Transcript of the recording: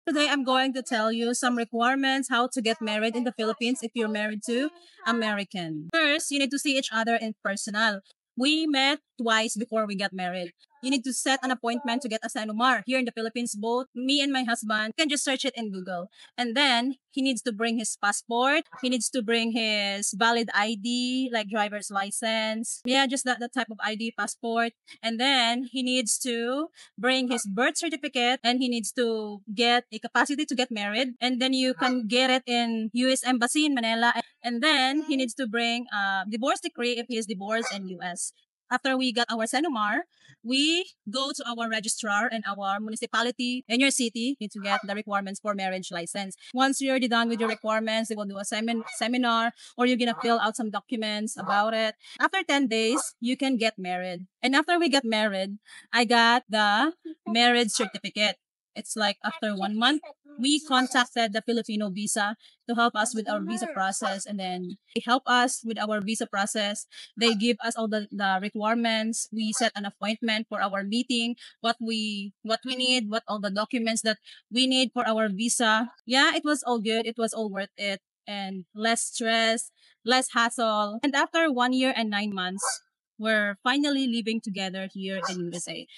Today, I'm going to tell you some requirements how to get married in the Philippines if you're married to American. First, you need to see each other in personal. We met twice before we got married. You need to set an appointment to get a Sanumar. Here in the Philippines, both me and my husband can just search it in Google. And then he needs to bring his passport. He needs to bring his valid ID, like driver's license. Yeah, just that type of ID, passport. And then he needs to bring his birth certificate, and he needs to get a capacity to get married, and then you can get it in US Embassy in Manila. And then he needs to bring a divorce decree if he is divorced in US. After we got our Sanumar, we go to our registrar and our municipality in your city need to get the requirements for marriage license. Once you're done with your requirements, they will do a seminar, or you're gonna fill out some documents about it. After 10 days, you can get married. And after we got married, I got the marriage certificate. It's like after 1 month, we contacted the Filipino visa to help us with our visa process. And then they help us with our visa process. They give us all the requirements. We set an appointment for our meeting, what we need, what all the documents that we need for our visa. Yeah, it was all good. It was all worth it. And less stress, less hassle. And after 1 year and 9 months, we're finally living together here in USA.